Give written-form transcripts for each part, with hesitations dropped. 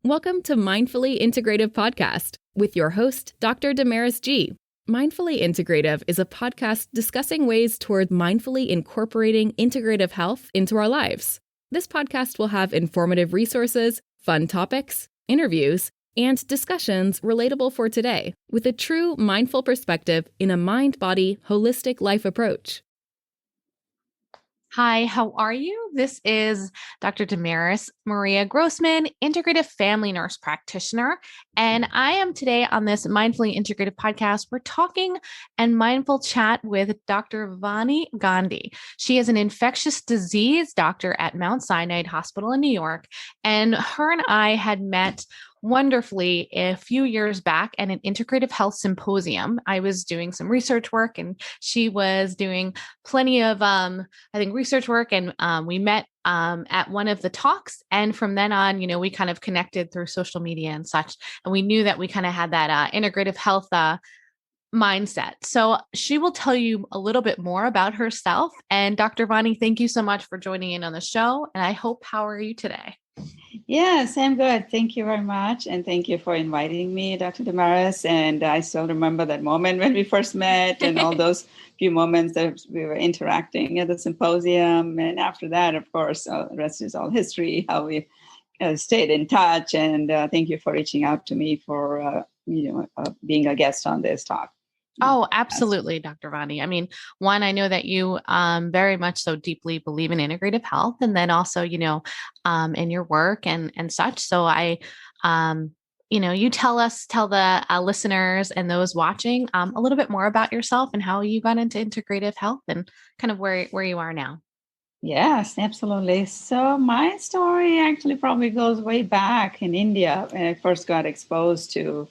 Welcome to Mindfully Integrative Podcast with your host, Dr. Damaris G. Mindfully Integrative is a podcast discussing ways toward mindfully incorporating integrative health into our lives. This podcast will have informative resources, fun topics, interviews, and discussions relatable for today with a true mindful perspective in a mind-body, holistic life approach. Hi, how are you? This is Dr. Damaris Maria Grossman, Integrative Family Nurse Practitioner, and I am today on this Mindfully Integrative podcast. We're talking and mindful chat with Dr. Vani Gandhi. She is an infectious disease doctor at Mount Sinai Hospital in New York, and her and I had met wonderfully a few years back at an integrative health symposium. I was doing some research work and she was doing plenty of, research work. And we met at one of the talks. And from then on, we kind of connected through social media and such. And we knew that we kind of had that integrative health mindset. So she will tell you a little bit more about herself. And Dr. Vani, thank you so much for joining in on the show. And how are you today? Yes, I'm good. Thank you very much. And thank you for inviting me, Dr. Damaris. And I still remember that moment when we first met and all those few moments that we were interacting at the symposium. And after that, of course, the rest is all history, how we stayed in touch. And thank you for reaching out to me for, being a guest on this talk. Oh, absolutely, Dr. Vani. I mean, one, I know that you very much so deeply believe in integrative health, and then also, in your work and such. So you tell the listeners and those watching a little bit more about yourself and how you got into integrative health and kind of where you are now. Yes, absolutely. So my story actually probably goes way back in India when I first got exposed to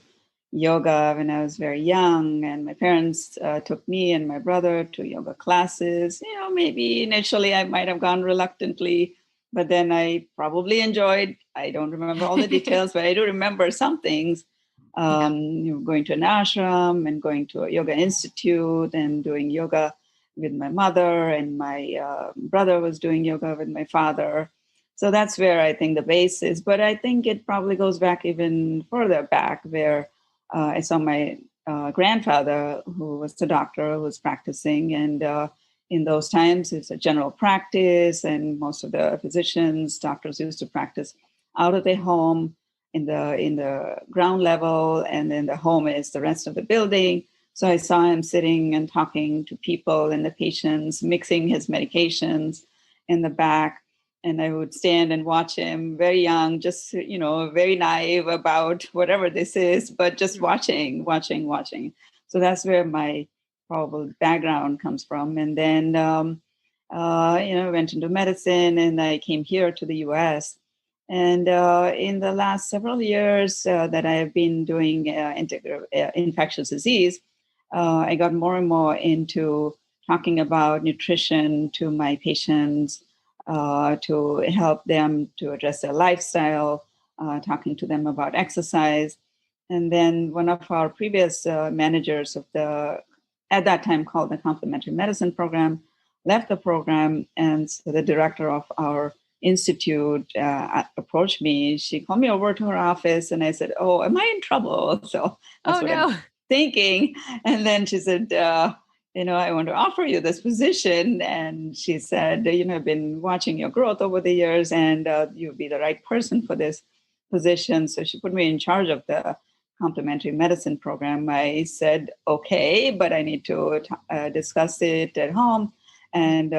yoga when I was very young, and my parents took me and my brother to yoga classes. Maybe initially I might have gone reluctantly, but then I probably enjoyed. I don't remember all the details, but I do remember some things. Going to an ashram and going to a yoga institute and doing yoga with my mother, and my brother was doing yoga with my father. So that's where I think the base is. But I think it probably goes back even further back where I saw my grandfather, who was the doctor, who was practicing. And in those times, it's a general practice. And most of the physicians, doctors used to practice out of their home in the ground level. And then the home is the rest of the building. So I saw him sitting and talking to people and the patients, mixing his medications in the back. And I would stand and watch him, very young, just, very naive about whatever this is, but just watching. So that's where my probable background comes from. And then, went into medicine, and I came here to the US. And in the last several years that I have been doing infectious disease, I got more and more into talking about nutrition to my patients, to help them to address their lifestyle, talking to them about exercise. And then one of our previous managers of at that time called the complementary medicine program, left the program. And so the director of our institute approached me. She called me over to her office, and I said, "Oh, am I in trouble?" So that's I'm thinking. And then she said, I want to offer you this position. And she said, I've been watching your growth over the years, and you'll be the right person for this position. So she put me in charge of the complementary medicine program. I said, okay, but I need to discuss it at home and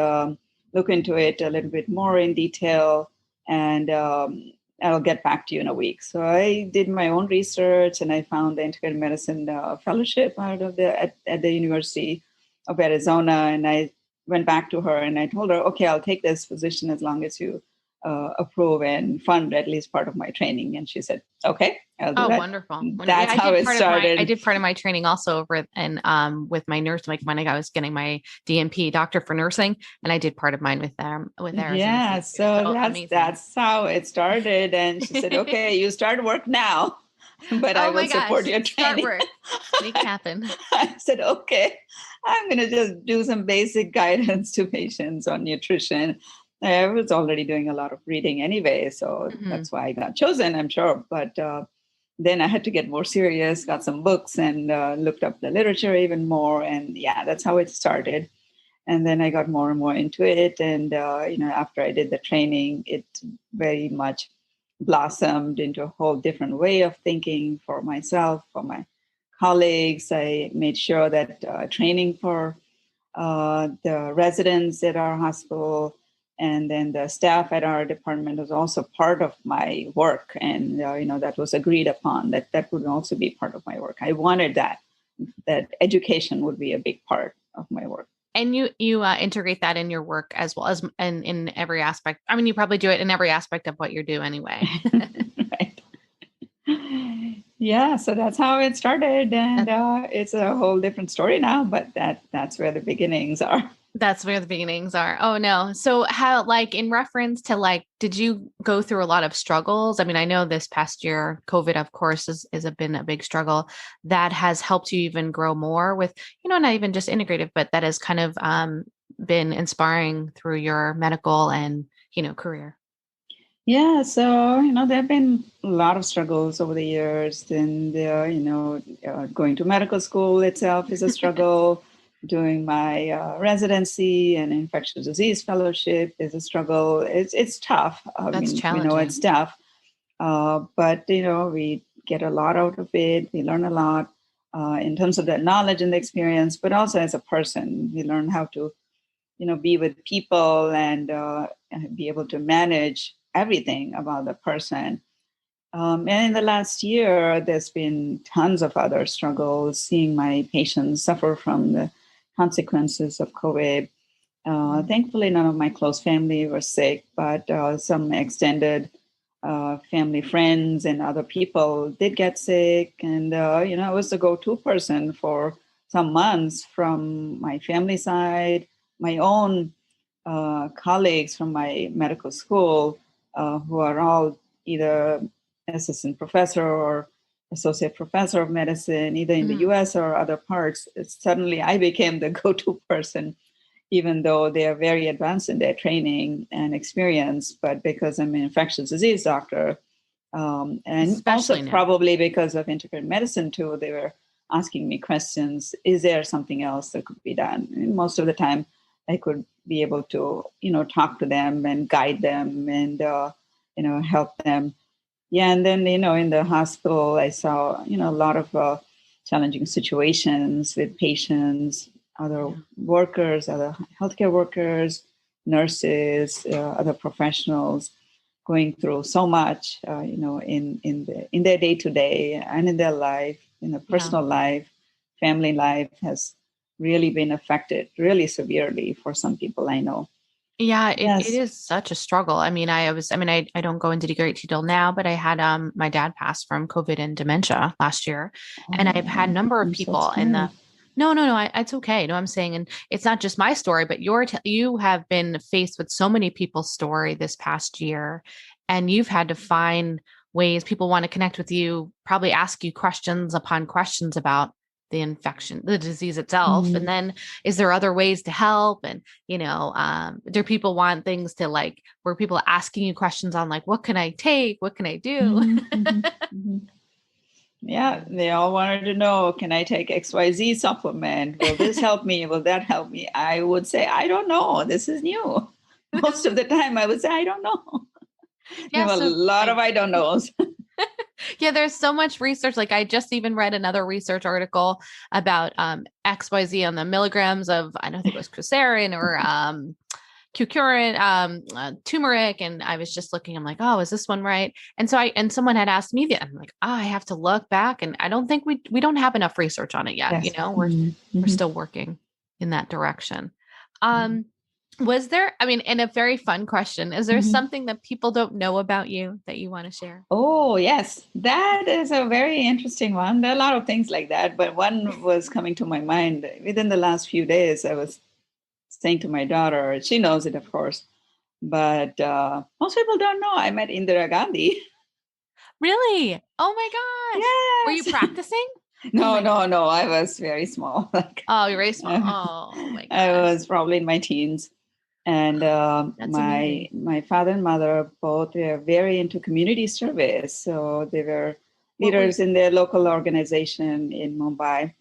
look into it a little bit more in detail. And I'll get back to you in a week. So I did my own research, and I found the integrative medicine fellowship out of at the University of Arizona. And I went back to her and I told her, okay, I'll take this position as long as you approve and fund at least part of my training. And she said, okay, I'll do that. Wonderful. That's how it started. I did part of my training also over with my nurse, like when I was getting my DNP, doctor for nursing, and I did part of mine with them, with Arizona. Yeah. So that's how it started. And she said, okay, you start work now, but I will support your training. Start work. Make it happen. I said, okay, I'm going to just do some basic guidance to patients on nutrition. I was already doing a lot of reading anyway, so that's why I got chosen, I'm sure. But then I had to get more serious, got some books and looked up the literature even more. And yeah, that's how it started. And then I got more and more into it. And, after I did the training, it very much blossomed into a whole different way of thinking for myself, for my colleagues. I made sure that training for the residents at our hospital and then the staff at our department was also part of my work. And, that was agreed upon that would also be part of my work. I wanted that education would be a big part of my work. And you integrate that in your work as well as in every aspect. I mean, you probably do it in every aspect of what you're doing anyway. Right. Yeah. So that's how it started. And it's a whole different story now, but that's where the beginnings are. That's where the beginnings are. Oh no. So how, like, in reference to, like, did you go through a lot of struggles? I mean, I know this past year, COVID, of course, has been a big struggle that has helped you even grow more with, not even just integrative, but that has kind of been inspiring through your medical and, career. Yeah. So, there have been a lot of struggles over the years and, going to medical school itself is a struggle. Doing my residency and infectious disease fellowship is a struggle. It's tough. That's challenging. We know it's tough, but we get a lot out of it. We learn a lot in terms of the knowledge and the experience, but also as a person, we learn how to, be with people and be able to manage everything about the person. And in the last year, there's been tons of other struggles, seeing my patients suffer from the consequences of COVID. Thankfully, none of my close family were sick, but some extended family friends and other people did get sick. And, I was the go-to person for some months from my family side, my own colleagues from my medical school, who are all either assistant professor or associate professor of medicine, either in the US or other parts. Suddenly I became the go-to person, even though they are very advanced in their training and experience, but because I'm an infectious disease doctor, and especially also now. Probably because of integrative medicine too, they were asking me questions, is there something else that could be done? And most of the time I could be able to, talk to them and guide them and, help them. Yeah, and then, in the hospital, I saw, a lot of challenging situations with patients, other workers, other healthcare workers, nurses, other professionals going through so much, in their day-to-day and in their life, in their personal life, family life has really been affected really severely for some people I know. Yeah, it is such a struggle. I mean, I don't go into great detail now, but I had my dad pass from COVID and dementia last year. And I've had a number of people in the no, it's okay. No, I'm saying, and it's not just my story, but you have been faced with so many people's story this past year, and you've had to find ways people want to connect with you, probably ask you questions upon questions about the infection, the disease itself. And then is there other ways to help? And, do people want things to, like, where people are asking you questions on, like, what can I take? What can I do? Yeah, they all wanted to know, can I take XYZ supplement? Will this help me? Will that help me? I would say, I don't know. This is new. Most of the time I would say, I don't know. Yeah, there are a lot of I don't knows. Yeah, there's so much research. Like, I just even read another research article about XYZ on the milligrams of, I don't think it was Crucerin or Cucurin, turmeric. And I was just looking, I'm like, oh, is this one right? And so someone had asked me that. I'm like, I have to look back, and I don't think we don't have enough research on it yet. Yes. We're still working in that direction. Was there, and a very fun question, is there something that people don't know about you that you want to share? Oh, yes. That is a very interesting one. There are a lot of things like that, but one was coming to my mind within the last few days. I was saying to my daughter, she knows it, of course, but most people don't know I met Indira Gandhi. Really? Oh my gosh. Yes. Were you practicing? No. I was very small. Oh, you're very small. Oh my gosh. I was probably in my teens. And That's amazing. my father and mother both were very into community service. So they were What were leaders in their local organization in Mumbai.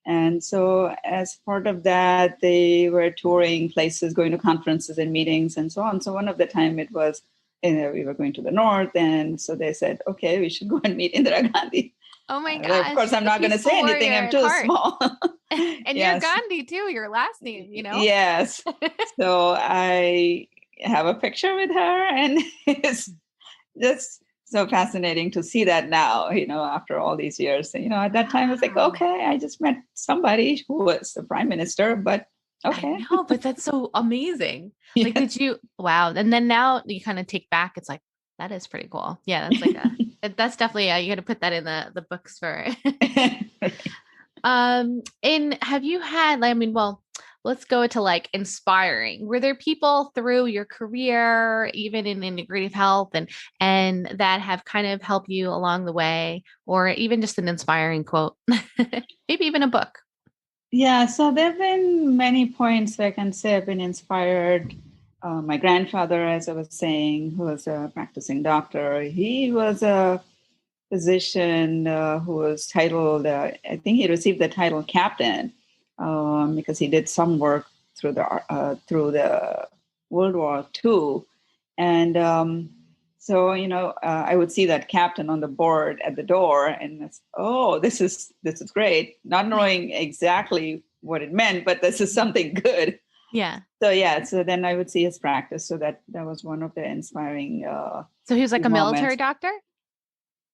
And so as part of that, they were touring places, going to conferences and meetings and so on. So one of the time it was, we were going to the north. And so they said, okay, we should go and meet Indira Gandhi. Oh my Well, of course, gosh, I'm the not going to say peaceful anything. warrior I'm at too heart. small. And you're Yes. Gandhi too, your last name, you know? Yes. So I have a picture with her, and it's just so fascinating to see that now, after all these years. At that time, I was like, Wow. okay, I just met somebody who was the prime minister, but okay. I know, but that's so amazing. Like, Yes. wow. And then now you kind of take back, it's like, that is pretty cool. Yeah, that's like that's definitely, you got to put that in the books for and have you had, I mean, well, let's go to like inspiring. Were there people through your career, even in integrative health, and that have kind of helped you along the way, or even just an inspiring quote, maybe even a book? Yeah, so there have been many points where I can say I've been inspired. My grandfather, as I was saying, who was a practicing doctor, he was a physician who was titled, I think he received the title captain because he did some work through the World War II. And so, I would see that captain on the board at the door, and it's, oh, this is great. Not knowing exactly what it meant, but this is something good. Yeah. So then I would see his practice. So that was one of the inspiring. So he was like a military moments. doctor?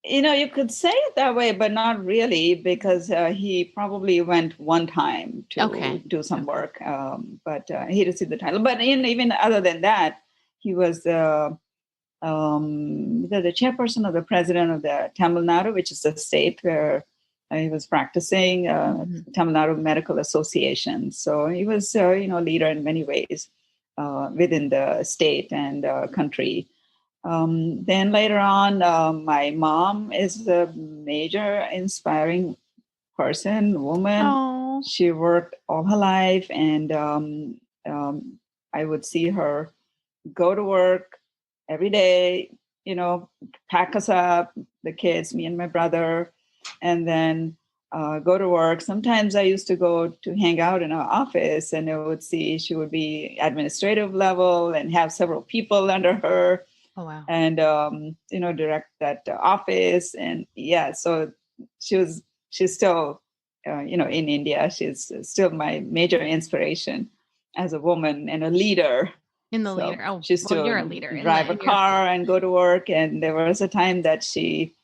You could say it that way, but not really, because he probably went one time to do some work. But he received the title. But even other than that, he was the chairperson of the president of the Tamil Nadu, which is the state where he was practicing, Tamil Nadu Medical Association. So he was, leader in many ways within the state and country. Then later on, my mom is a major inspiring woman. Oh. She worked all her life, and I would see her go to work every day, pack us up, the kids, me and my brother, and then go to work. Sometimes I used to go to hang out in her office, and I would see she would be administrative level and have several people under her. Oh, wow. And, direct that office. And yeah, so she's still, in India, she's still my major inspiration as a woman and a leader. Leader. Oh, she still you're a leader. Drive a car and go to work. And there was a time that she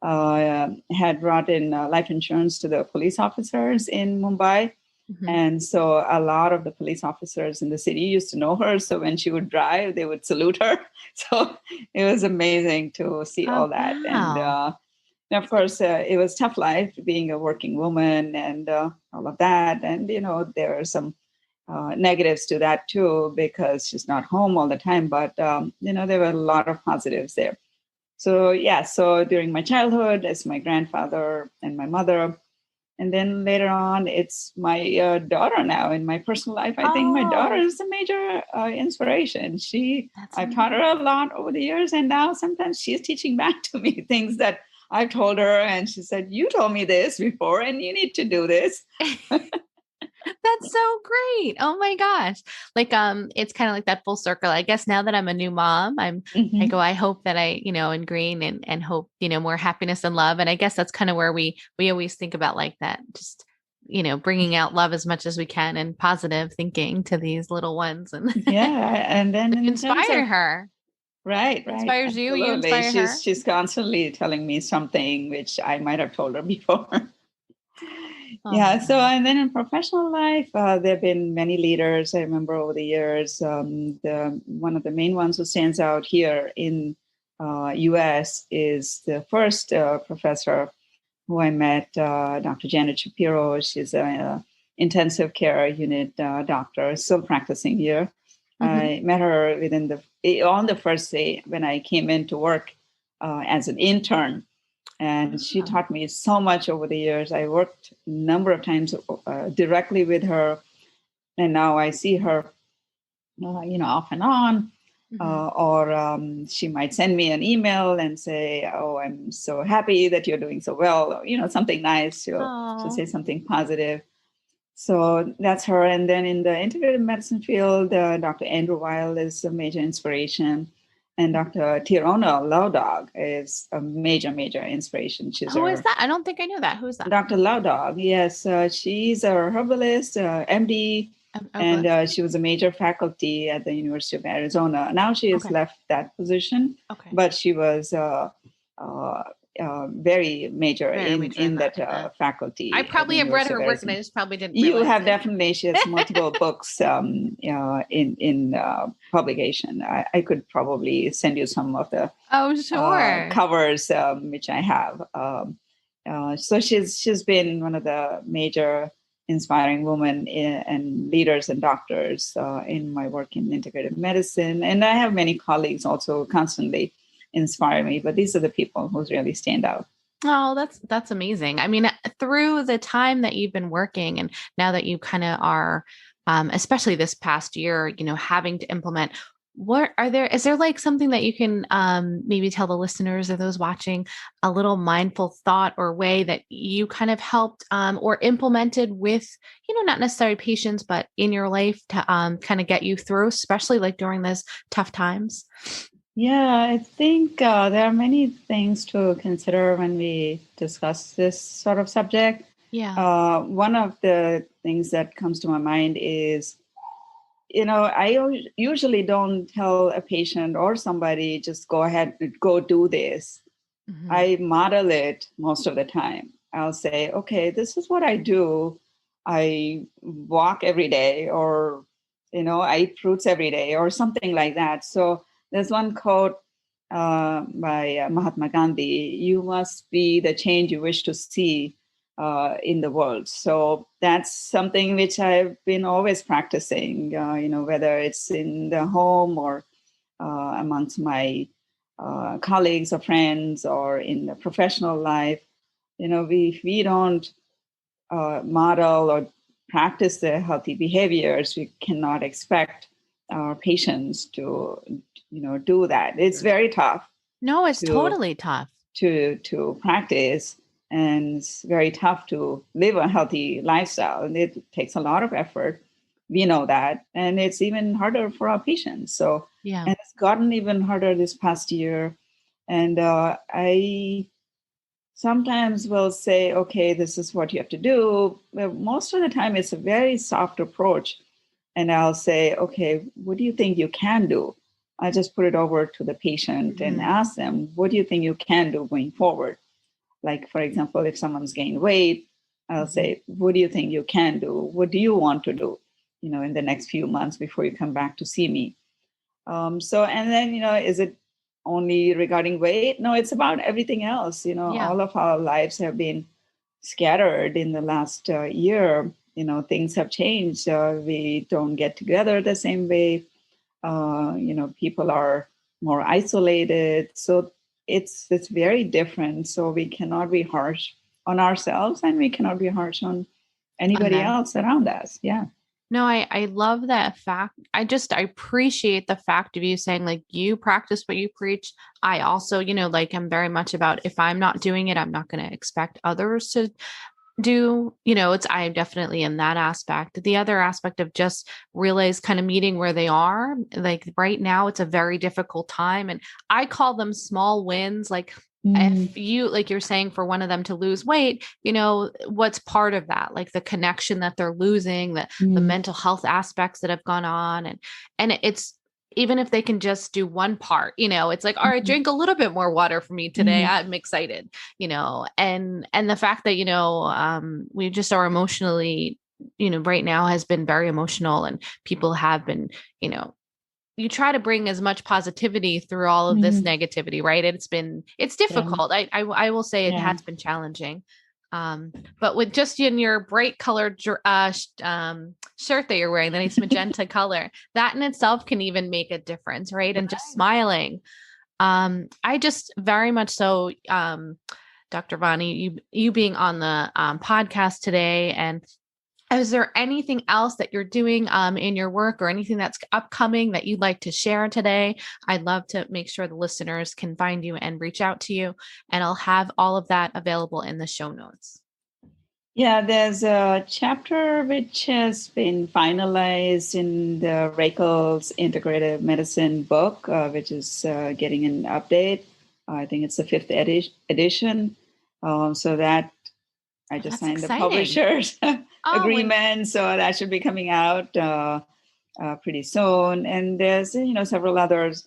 had brought in life insurance to the police officers in Mumbai. Mm-hmm. And so a lot of the police officers in the city used to know her. So when she would drive, they would salute her. So it was amazing to see all that. Wow. And of course, it was tough life being a working woman and all of that. And, there are some negatives to that too, because she's not home all the time. But, there were a lot of positives there. So, so during my childhood, it's my grandfather and my mother. And then later on, it's my daughter now in my personal life. I think my daughter is a major inspiration. I've taught her a lot over the years. And now sometimes she's teaching back to me things that I've told her. And she said, you told me this before and you need to do this. That's so great. Oh my gosh. Like, it's kind of like that full circle. I guess now that I'm a new mom, I go, I hope that I, in green and hope, more happiness and love. And I guess that's kind of where we always think about like that, just, bringing out love as much as we can and positive thinking to these little ones. And and then inspire her. Right. Inspires you. Absolutely. You inspire her. She's constantly telling me something which I might have told her before. Yeah. So, and then in professional life, there have been many leaders. I remember over the years, one of the main ones who stands out here in U.S. is the first professor who I met, Dr. Janet Shapiro. She's an intensive care unit doctor, still practicing here. I met her on the first day when I came in to work as an intern. And she taught me so much over the years. I worked a number of times directly with her. And now I see her off and on. Mhm. Or she might send me an email and say, "Oh, I'm so happy that you're doing so well," or, something nice. She'll Oh, say something positive. So that's her. And then in the integrative medicine field, Dr. Andrew Weil is a major inspiration. And Dr. Tirona Lowdog is a major, major inspiration. She's who is our that? I don't think I knew that. Who's that? Dr. Lowdog. Yes, she's a herbalist, MD, Okay. and she was a major faculty at the University of Arizona. Now she has Okay. left that position, Okay. but she was very major Very major in in that. that faculty I at the probably have read University her of work and I Arizona. just probably didn't You realize have it. definitely. She has multiple books in publication. I could probably send you some of the Oh, sure. covers which I have. So she's been one of the major inspiring women and leaders and doctors in my work in integrative medicine. And I have many colleagues also constantly inspire me, but these are the people who really stand out. Oh, that's amazing. I mean, through the time that you've been working and now that you kind of are, especially this past year, having to implement, is there like something that you can maybe tell the listeners or those watching a little mindful thought or way that you kind of helped or implemented with, not necessarily patients, but in your life to kind of get you through, especially like during those tough times? Yeah, I think there are many things to consider when we discuss this sort of subject. Yeah. One of the things that comes to my mind is, I usually don't tell a patient or somebody, just go ahead, go do this. Mhm. I model it most of the time. I'll say, okay, this is what I do. I walk every day, or, I eat fruits every day, or something like that. So there's one quote by Mahatma Gandhi: "You must be the change you wish to see in the world." So that's something which I've been always practicing, whether it's in the home or amongst my colleagues or friends or in the professional life. If we don't model or practice the healthy behaviors, we cannot expect our patients to, do that. It's very tough No, it's to totally tough. to practice, and it's very tough to live a healthy lifestyle, and it takes a lot of effort. We know that, and it's even harder for our patients. So, Yeah. and it's gotten even harder this past year. And I sometimes will say, okay, this is what you have to do. But most of the time, it's a very soft approach. And I'll say, okay, what do you think you can do? I just put it over to the patient and Mhm. ask them, what do you think you can do going forward? Like, for example, if someone's gained weight, I'll Mhm. say, what do you think you can do? What do you want to do, in the next few months before you come back to see me? And then, is it only regarding weight? No, it's about everything else. Yeah. All of our lives have been scattered in the last year. Things have changed. We don't get together the same way. People are more isolated. So it's very different. So we cannot be harsh on ourselves, and we cannot be harsh on On anybody them. else around us. Yeah. No, I love that fact. I appreciate the fact of you saying like you practice what you preach. I also, like I'm very much about if I'm not doing it, I'm not going to expect others to do, I'm definitely in that aspect. The other aspect of just realize kind of meeting where they are. Like right now, it's a very difficult time. And I call them small wins. Like Mm, if you, like you're saying, for one of them to lose weight, what's part of that? Like the connection that they're losing, the mm, mental health aspects that have gone on. And it's, even if they can just do one part, it's like, all right, mm, drink a little bit more water for me today. mm, I'm excited, and the fact that, we just are emotionally, right now has been very emotional, and people have been, you know, you try to bring as much positivity through all of this mm. negativity, right? It's Yeah. difficult. I will say it Yeah. has been challenging. But with just in your bright colored shirt that you're wearing, the nice magenta color, that in itself can even make a difference, right? And just smiling. I just very much so, Dr. Vani, you being on the podcast today, and Is there anything else that you're doing in your work or anything that's upcoming that you'd like to share today? I'd love to make sure the listeners can find you and reach out to you. And I'll have all of that available in the show notes. Yeah, there's a chapter which has been finalized in the Rakel's Integrative Medicine book, which is getting an update. I think it's the 5th edition. So that I just signed exciting. The publisher's agreement. So that should be coming out pretty soon. And there's, several others,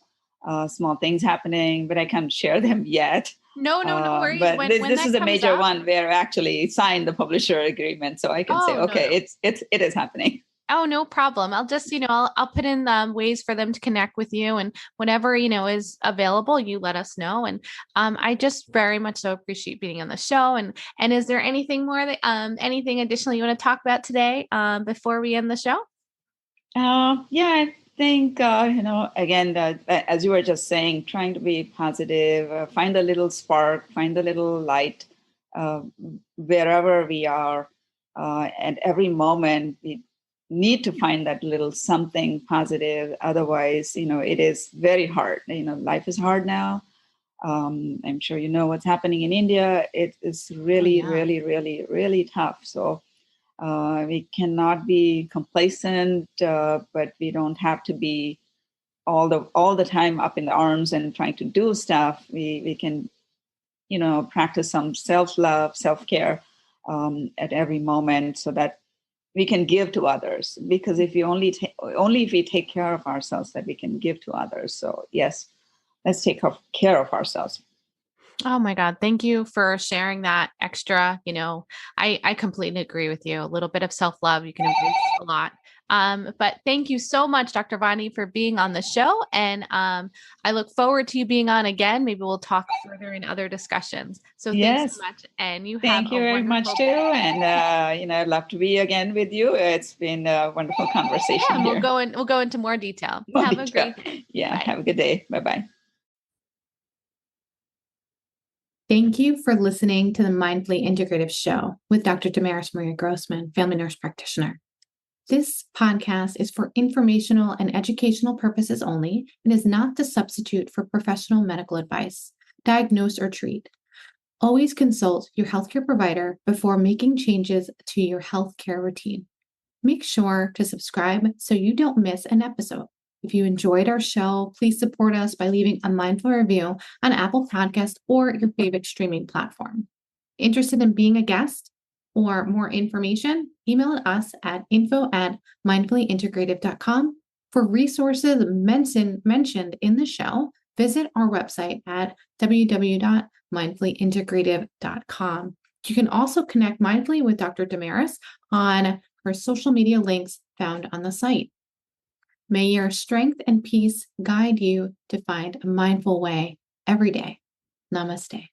small things happening, but I can't share them yet. No worries. But this is a major one where I actually signed the publisher agreement. So I can say, okay, it is happening. Oh, no problem. I'll just, I'll put in ways for them to connect with you, and whenever, is available, you let us know. And I just very much so appreciate being on the show. And is there anything more that, anything additional you want to talk about today before we end the show? I think, again, as you were just saying, trying to be positive, find a little spark, find a little light wherever we are. At every moment, we need to find that little something positive. Otherwise, it is very hard. Life is hard now. I'm sure you know what's happening in India. It is really, really, really, really tough. So we cannot be complacent, but we don't have to be all the time up in the arms and trying to do stuff. We can, practice some self-love, self-care at every moment, so that we can give to others. Because if we take care of ourselves, that we can give to others. So yes, let's take care of ourselves. Oh my God. Thank you for sharing that extra. I completely agree with you. A little bit of self-love, you can embrace a lot. But thank you so much, Dr. Vani, for being on the show. And I look forward to you being on again. Maybe we'll talk further in other discussions. So thanks so much. And thank you very much too. And, I'd love to be again with you. It's been a wonderful conversation. Yeah, and we'll go into more detail. Have a great day. Yeah. Bye. Have a good day. Bye-bye. Thank you for listening to the Mindfully Integrative Show with Dr. Damaris Maria Grossman, family nurse practitioner. This podcast is for informational and educational purposes only and is not the substitute for professional medical advice, diagnose, or treat. Always consult your healthcare provider before making changes to your healthcare routine. Make sure to subscribe so you don't miss an episode. If you enjoyed our show, please support us by leaving a mindful review on Apple Podcasts or your favorite streaming platform. Interested in being a guest or more information? Email us at info@mindfullyintegrative.com. For resources mentioned in the show, visit our website at www.mindfullyintegrative.com. You can also connect mindfully with Dr. Damaris on her social media links found on the site. May your strength and peace guide you to find a mindful way every day. Namaste.